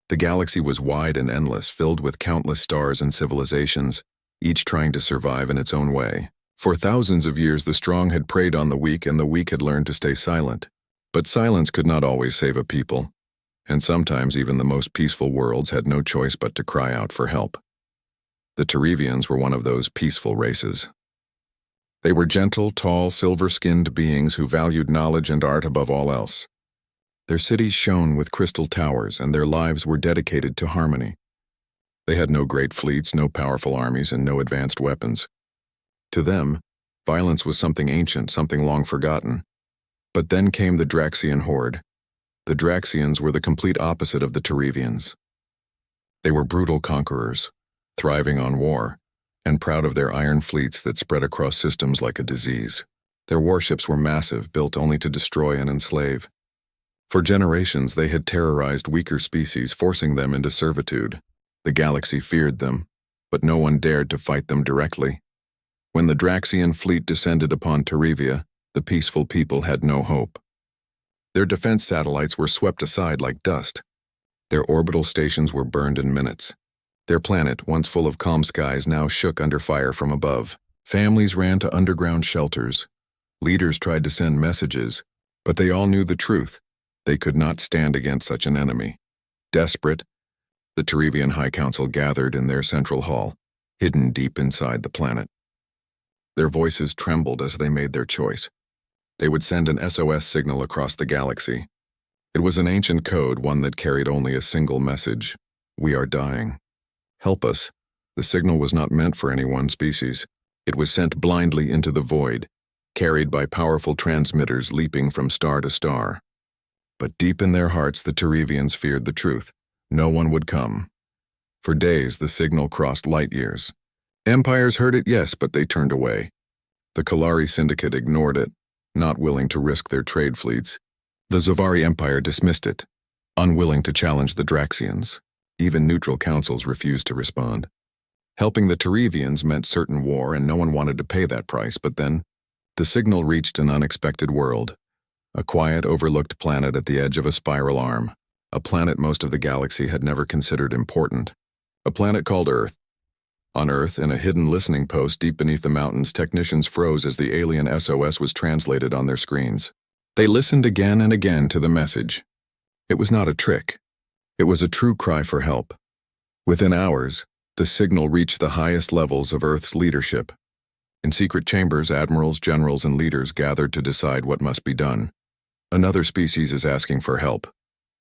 The galaxy was wide and endless, filled with countless stars and civilizations, each trying to survive in its own way. For thousands of years, the strong had preyed on the weak, and the weak had learned to stay silent. But silence could not always save a people, and sometimes even the most peaceful worlds had no choice but to cry out for help. The Terevians were one of those peaceful races. They were gentle, tall, silver-skinned beings who valued knowledge and art above all else. Their cities shone with crystal towers, and their lives were dedicated to harmony. They had no great fleets, no powerful armies, and no advanced weapons. To them, violence was something ancient, something long forgotten. But then came the Draxian horde. The Draxians were the complete opposite of the Terevians. They were brutal conquerors, thriving on war, and proud of their iron fleets that spread across systems like a disease. Their warships were massive, built only to destroy and enslave. For generations, they had terrorized weaker species, forcing them into servitude. The galaxy feared them, but no one dared to fight them directly. When the Draxian fleet descended upon Terevia, the peaceful people had no hope. Their defense satellites were swept aside like dust. Their orbital stations were burned in minutes. Their planet, once full of calm skies, now shook under fire from above. Families ran to underground shelters. Leaders tried to send messages, but they all knew the truth. They could not stand against such an enemy. Desperate, the Terevian High Council gathered in their central hall, hidden deep inside the planet. Their voices trembled as they made their choice. They would send an SOS signal across the galaxy. It was an ancient code, one that carried only a single message: "We are dying. Help us." The signal was not meant for any one species. It was sent blindly into the void, carried by powerful transmitters leaping from star to star. But deep in their hearts, the Terevians feared the truth. No one would come. For days, the signal crossed light years. Empires heard it, yes, but they turned away. The Kalari Syndicate ignored it, not willing to risk their trade fleets. The Zavari Empire dismissed it, unwilling to challenge the Draxians. Even neutral councils refused to respond. Helping the Terevians meant certain war, and no one wanted to pay that price. But then, the signal reached an unexpected world. A quiet, overlooked planet at the edge of a spiral arm. A planet most of the galaxy had never considered important. A planet called Earth. On Earth, in a hidden listening post deep beneath the mountains, technicians froze as the alien SOS was translated on their screens. They listened again and again to the message. It was not a trick. It was a true cry for help. Within hours, the signal reached the highest levels of Earth's leadership. In secret chambers, admirals, generals, and leaders gathered to decide what must be done. "Another species is asking for help,"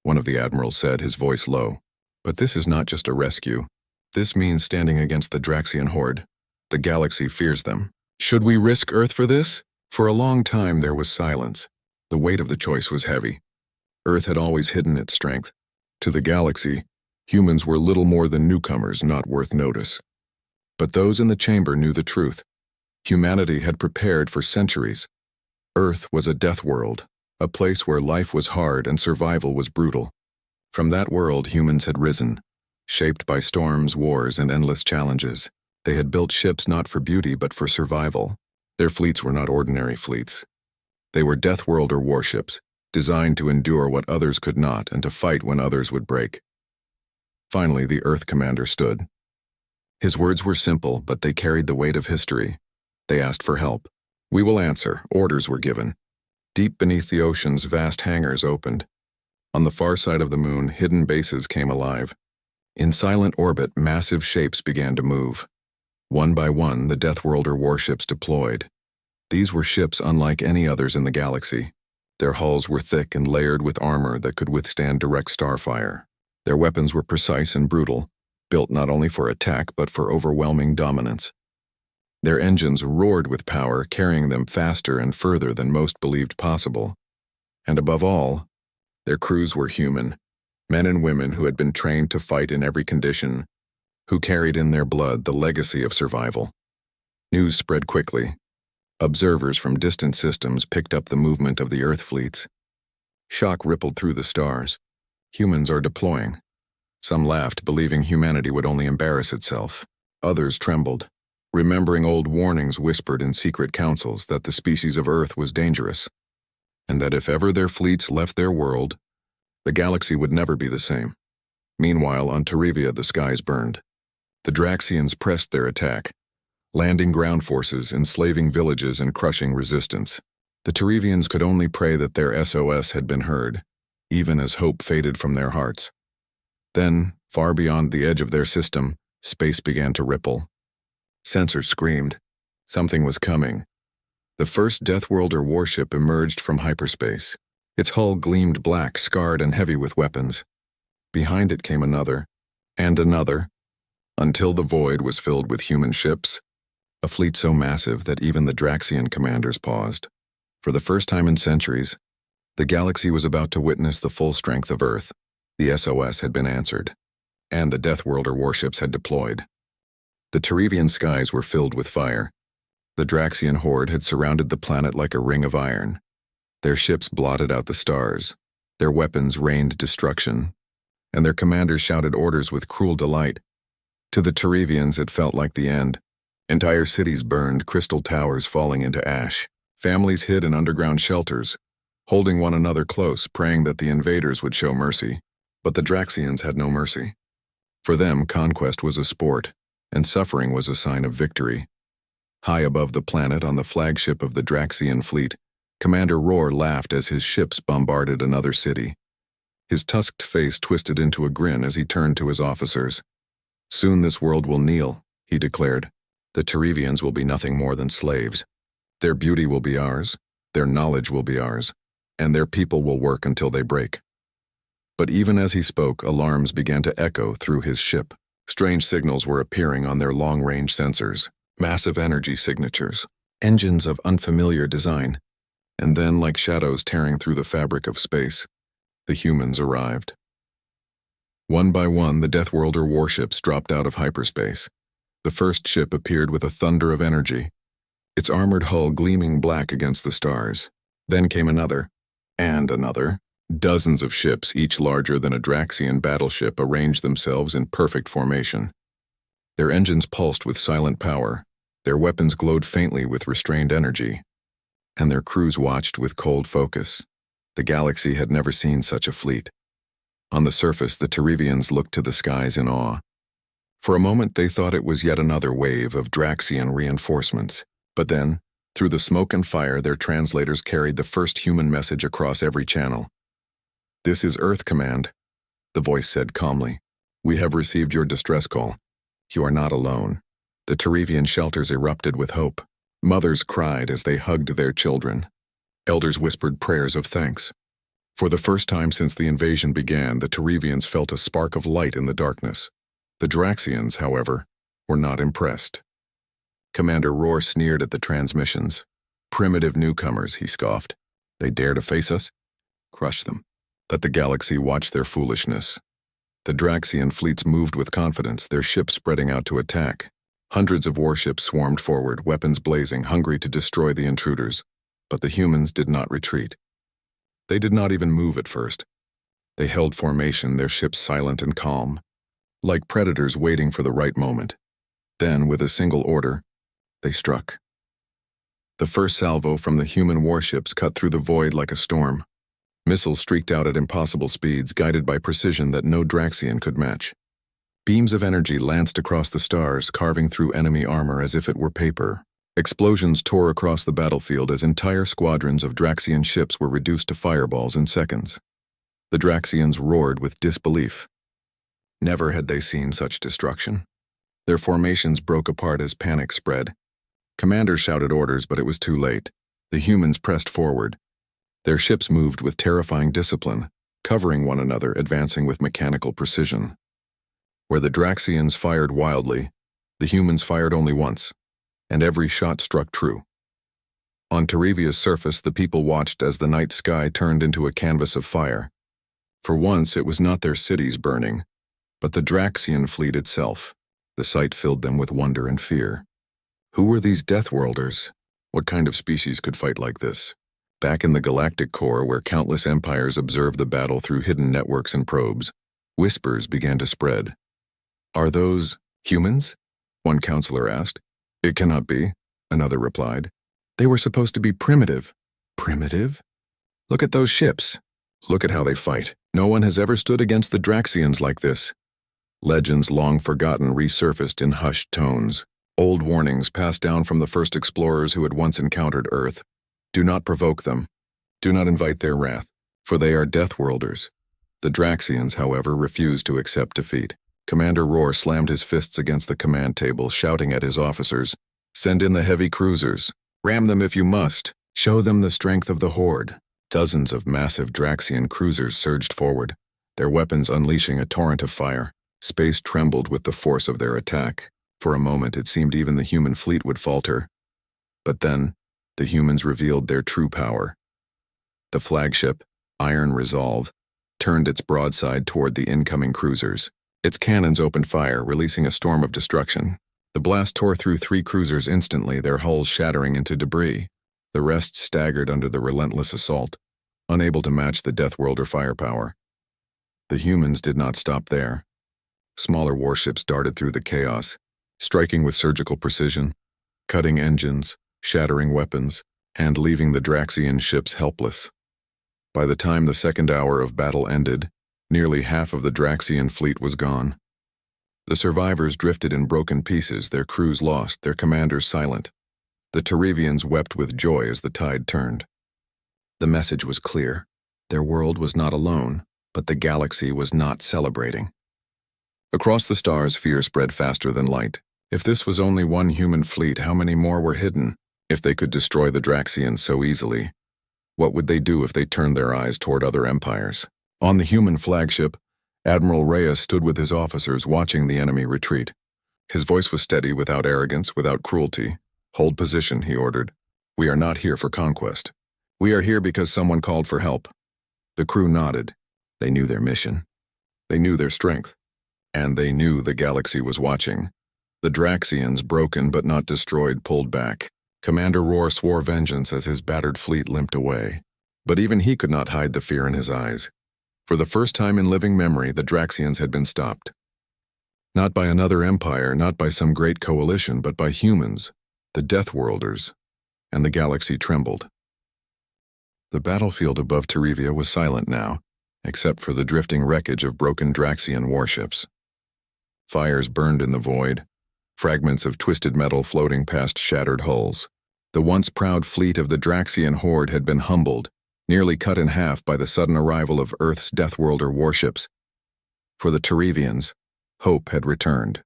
one of the admirals said, his voice low. "But this is not just a rescue. This means standing against the Draxian horde. The galaxy fears them. Should we risk Earth for this?" For a long time there was silence. The weight of the choice was heavy. Earth had always hidden its strength. To the galaxy, humans were little more than newcomers, not worth notice. But those in the chamber knew the truth. Humanity had prepared for centuries. Earth was a death world, a place where life was hard and survival was brutal. From that world, humans had risen, shaped by storms, wars, and endless challenges. They had built ships not for beauty but for survival. Their fleets were not ordinary fleets. They were Deathworlder Warships, designed to endure what others could not and to fight when others would break. Finally, the Earth commander stood. His words were simple, but they carried the weight of history. They asked for help. "We will answer," orders were given. Deep beneath the ocean's vast hangars opened. On the far side of the moon, hidden bases came alive. In silent orbit, massive shapes began to move. One by one, the Deathworlder warships deployed. These were ships unlike any others in the galaxy. Their hulls were thick and layered with armor that could withstand direct starfire. Their weapons were precise and brutal, built not only for attack but for overwhelming dominance. Their engines roared with power, carrying them faster and further than most believed possible. And above all, their crews were human, men and women who had been trained to fight in every condition, who carried in their blood the legacy of survival. News spread quickly. Observers from distant systems picked up the movement of the Earth fleets. Shock rippled through the stars. Humans are deploying. Some laughed, believing humanity would only embarrass itself. Others trembled, remembering old warnings whispered in secret councils that the species of Earth was dangerous, and that if ever their fleets left their world, the galaxy would never be the same. Meanwhile, on Terivia, the skies burned. The Draxians pressed their attack, landing ground forces, enslaving villages, and crushing resistance. The Terivians could only pray that their SOS had been heard, even as hope faded from their hearts. Then, far beyond the edge of their system, space began to ripple. Sensors screamed. Something was coming. The first Deathworlder warship emerged from hyperspace. Its hull gleamed black, scarred and heavy with weapons. Behind it came another, and another, until the void was filled with human ships, a fleet so massive that even the Draxian commanders paused. For the first time in centuries, the galaxy was about to witness the full strength of Earth. The SOS had been answered, and the Deathworlder warships had deployed. The Terivian skies were filled with fire. The Draxian horde had surrounded the planet like a ring of iron. Their ships blotted out the stars, their weapons rained destruction, and their commanders shouted orders with cruel delight. To the Terivians, it felt like the end. Entire cities burned, crystal towers falling into ash. Families hid in underground shelters, holding one another close, praying that the invaders would show mercy. But the Draxians had no mercy. For them, conquest was a sport, and suffering was a sign of victory. High above the planet, on the flagship of the Draxian fleet, Commander Roar laughed as his ships bombarded another city. His tusked face twisted into a grin as he turned to his officers. "Soon this world will kneel," he declared. "The Terivians will be nothing more than slaves. Their beauty will be ours, their knowledge will be ours, and their people will work until they break." But even as he spoke, alarms began to echo through his ship. Strange signals were appearing on their long-range sensors, massive energy signatures, engines of unfamiliar design. And then, like shadows tearing through the fabric of space, the humans arrived. One by one, the Deathworlder warships dropped out of hyperspace. The first ship appeared with a thunder of energy, its armored hull gleaming black against the stars. Then came another, and another. Dozens of ships, each larger than a Draxian battleship, arranged themselves in perfect formation. Their engines pulsed with silent power, their weapons glowed faintly with restrained energy, and their crews watched with cold focus. The galaxy had never seen such a fleet. On the surface, the Terivians looked to the skies in awe. For a moment, they thought it was yet another wave of Draxian reinforcements. But then, through the smoke and fire, their translators carried the first human message across every channel. "This is Earth Command," the voice said calmly. "We have received your distress call. You are not alone." The Terivian shelters erupted with hope. Mothers cried as they hugged their children. Elders whispered prayers of thanks. For the first time since the invasion began, the Terivians felt a spark of light in the darkness. The Draxians, however, were not impressed. Commander Roar sneered at the transmissions. "Primitive newcomers," he scoffed. "They dare to face us? Crush them. Let the galaxy watch their foolishness." The Draxian fleets moved with confidence, their ships spreading out to attack. Hundreds of warships swarmed forward, weapons blazing, hungry to destroy the intruders. But the humans did not retreat. They did not even move at first. They held formation, their ships silent and calm, like predators waiting for the right moment. Then, with a single order, they struck. The first salvo from the human warships cut through the void like a storm. Missiles streaked out at impossible speeds, guided by precision that no Draxian could match. Beams of energy lanced across the stars, carving through enemy armor as if it were paper. Explosions tore across the battlefield as entire squadrons of Draxian ships were reduced to fireballs in seconds. The Draxians roared with disbelief. Never had they seen such destruction. Their formations broke apart as panic spread. Commanders shouted orders, but it was too late. The humans pressed forward. Their ships moved with terrifying discipline, covering one another, advancing with mechanical precision. Where the Draxians fired wildly, the humans fired only once, and every shot struck true. On Terivia's surface, the people watched as the night sky turned into a canvas of fire. For once, it was not their cities burning, but the Draxian fleet itself. The sight filled them with wonder and fear. Who were these Deathworlders? What kind of species could fight like this? Back in the galactic core, where countless empires observed the battle through hidden networks and probes, whispers began to spread. "Are those humans?" one counselor asked. "It cannot be," another replied. "They were supposed to be primitive." "Primitive? Look at those ships. Look at how they fight. No one has ever stood against the Draxians like this. Legends long forgotten resurfaced in hushed tones. Old warnings passed down from the first explorers who had once encountered Earth. Do not provoke them. Do not invite their wrath, for they are Deathworlders. The Draxians, however, refused to accept defeat. Commander Roar slammed his fists against the command table, shouting at his officers, "Send in the heavy cruisers. Ram them if you must. Show them the strength of the Horde." Dozens of massive Draxian cruisers surged forward, their weapons unleashing a torrent of fire. Space trembled with the force of their attack. For a moment, it seemed even the human fleet would falter. But then, the humans revealed their true power. The flagship, Iron Resolve, turned its broadside toward the incoming cruisers. Its cannons opened fire, releasing a storm of destruction. The blast tore through 3 cruisers instantly, their hulls shattering into debris. The rest staggered under the relentless assault, unable to match the Deathworlder firepower. The humans did not stop there. Smaller warships darted through the chaos, striking with surgical precision, cutting engines, shattering weapons, and leaving the Draxian ships helpless. By the time the second hour of battle ended, nearly half of the Draxian fleet was gone. The survivors drifted in broken pieces, their crews lost, their commanders silent. The Turivians wept with joy as the tide turned. The message was clear. Their world was not alone, but the galaxy was not celebrating. Across the stars, fear spread faster than light. If this was only one human fleet, how many more were hidden? If they could destroy the Draxians so easily, what would they do if they turned their eyes toward other empires? On the human flagship, Admiral Reyes stood with his officers watching the enemy retreat. His voice was steady, without arrogance, without cruelty. "Hold position," he ordered. "We are not here for conquest. We are here because someone called for help." The crew nodded. They knew their mission. They knew their strength. And they knew the galaxy was watching. The Draxians, broken but not destroyed, pulled back. Commander Roar swore vengeance as his battered fleet limped away. But even he could not hide the fear in his eyes. For the first time in living memory, the Draxians had been stopped. Not by another empire, not by some great coalition, but by humans, the Deathworlders, and the galaxy trembled. The battlefield above Turivia was silent now, except for the drifting wreckage of broken Draxian warships. Fires burned in the void, fragments of twisted metal floating past shattered hulls. The once proud fleet of the Draxian horde had been humbled, nearly cut in half by the sudden arrival of Earth's Deathworlder warships. For the Turivians, hope had returned.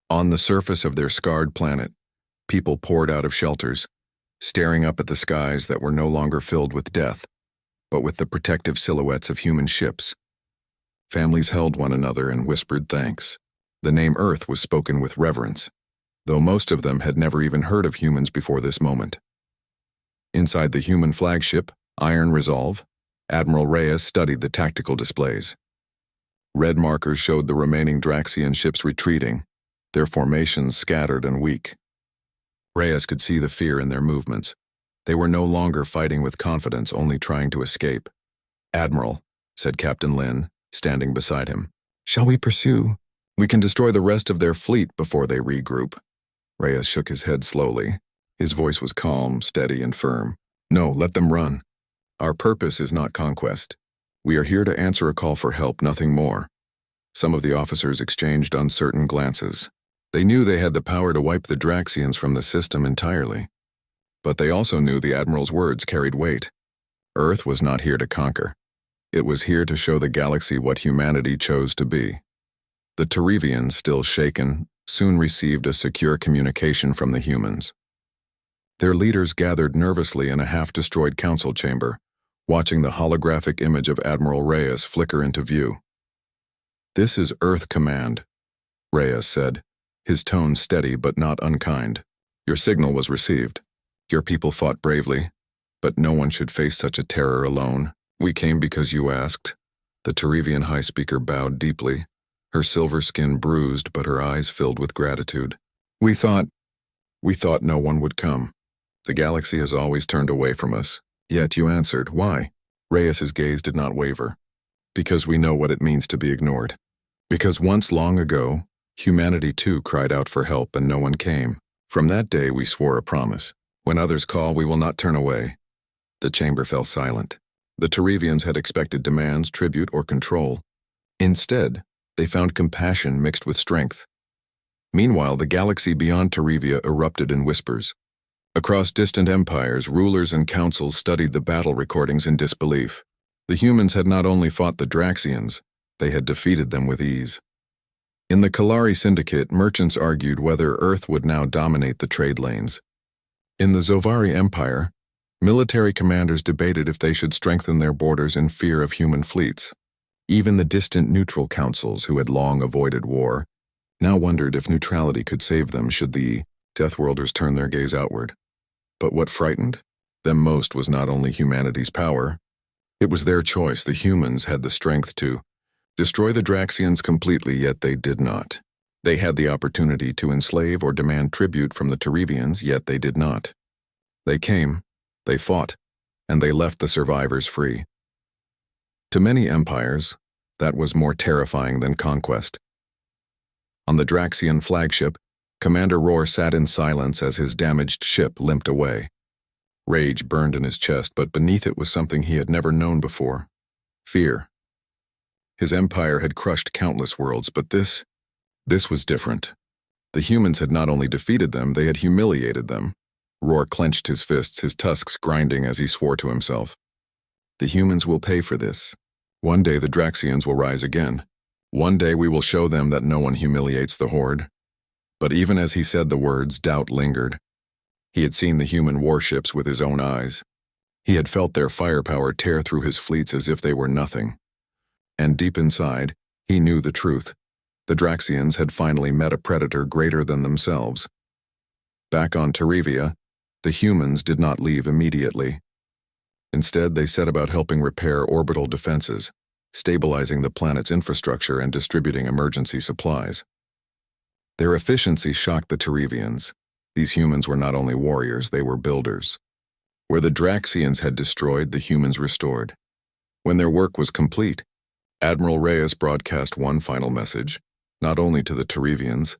On the surface of their scarred planet, people poured out of shelters, staring up at the skies that were no longer filled with death, but with the protective silhouettes of human ships. Families held one another and whispered thanks. The name Earth was spoken with reverence, though most of them had never even heard of humans before this moment. Inside the human flagship, Iron Resolve, Admiral Reyes studied the tactical displays. Red markers showed the remaining Draxian ships retreating, their formations scattered and weak. Reyes could see the fear in their movements. They were no longer fighting with confidence, only trying to escape. "Admiral," said Captain Lin, standing beside him, "shall we pursue? We can destroy the rest of their fleet before they regroup." Reyes shook his head slowly. His voice was calm, steady, and firm. "No, let them run. Our purpose is not conquest. We are here to answer a call for help, nothing more." Some of the officers exchanged uncertain glances. They knew they had the power to wipe the Draxians from the system entirely. But they also knew the Admiral's words carried weight. Earth was not here to conquer. It was here to show the galaxy what humanity chose to be. The Turivians, still shaken, soon received a secure communication from the humans. Their leaders gathered nervously in a half-destroyed council chamber, watching the holographic image of Admiral Reyes flicker into view. "This is Earth Command," Reyes said, his tone steady but not unkind. "Your signal was received. Your people fought bravely, but no one should face such a terror alone. We came because you asked." The Turivian High Speaker bowed deeply, her silver skin bruised but her eyes filled with gratitude. We thought no one would come. The galaxy has always turned away from us. Yet you answered. Why?" Reyes's gaze did not waver. "Because we know what it means to be ignored. Because once long ago, humanity too cried out for help and no one came. From that day we swore a promise. When others call, we will not turn away." The chamber fell silent. The Terevians had expected demands, tribute, or control. Instead, they found compassion mixed with strength. Meanwhile, the galaxy beyond Terevia erupted in whispers. Across distant empires, rulers and councils studied the battle recordings in disbelief. The humans had not only fought the Draxians, they had defeated them with ease. In the Kalari Syndicate, merchants argued whether Earth would now dominate the trade lanes. In the Zovari Empire, military commanders debated if they should strengthen their borders in fear of human fleets. Even the distant neutral councils, who had long avoided war, now wondered if neutrality could save them should the Deathworlders turn their gaze outward. But what frightened them most was not only humanity's power. It was their choice. The humans had the strength to destroy the Draxians completely, yet they did not. They had the opportunity to enslave or demand tribute from the Terevians, yet they did not. They came, they fought, and they left the survivors free. To many empires, that was more terrifying than conquest. On the Draxian flagship, Commander Roar sat in silence as his damaged ship limped away. Rage burned in his chest, but beneath it was something he had never known before: fear. His empire had crushed countless worlds, but this was different. The humans had not only defeated them, they had humiliated them. Roar clenched his fists, his tusks grinding as he swore to himself. The humans will pay for this. One day the Draxians will rise again. One day we will show them that no one humiliates the Horde. But even as he said the words, doubt lingered. He had seen the human warships with his own eyes. He had felt their firepower tear through his fleets as if they were nothing. And deep inside, he knew the truth. The Draxians had finally met a predator greater than themselves. Back on Terevia, the humans did not leave immediately. Instead, they set about helping repair orbital defenses, stabilizing the planet's infrastructure and distributing emergency supplies. Their efficiency shocked the Terevians. These humans were not only warriors, they were builders. Where the Draxians had destroyed, the humans restored. When their work was complete, Admiral Reyes broadcast one final message, not only to the Terevians,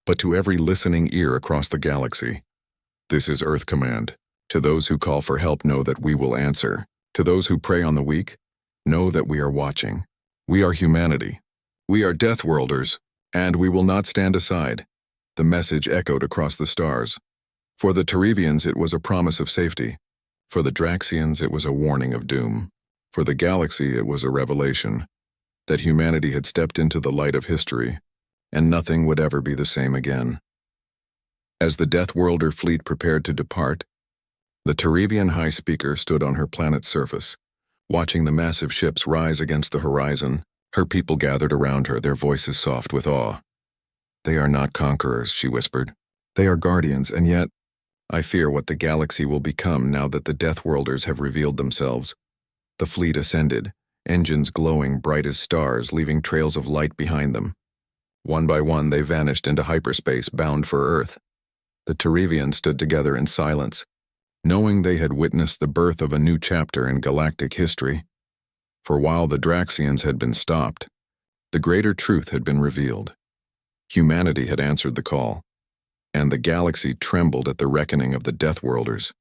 but to every listening ear across the galaxy. This is Earth Command. To those who call for help, know that we will answer. To those who prey on the weak, know that we are watching. We are humanity. We are Deathworlders, and we will not stand aside. The message echoed across the stars. For the Terevians, it was a promise of safety. For the Draxians, it was a warning of doom. For the galaxy, it was a revelation that humanity had stepped into the light of history, and nothing would ever be the same again. As the Deathworlder fleet prepared to depart, the Terevian High Speaker stood on her planet's surface, watching the massive ships rise against the horizon. Her people gathered around her, their voices soft with awe. They are not conquerors, she whispered. They are guardians, and yet, I fear what the galaxy will become now that the Deathworlders have revealed themselves. The fleet ascended, engines glowing bright as stars, leaving trails of light behind them. One by one, they vanished into hyperspace, bound for Earth. The Terevians stood together in silence, knowing they had witnessed the birth of a new chapter in galactic history. For while the Draxians had been stopped, the greater truth had been revealed. Humanity had answered the call, and the galaxy trembled at the reckoning of the Deathworlders.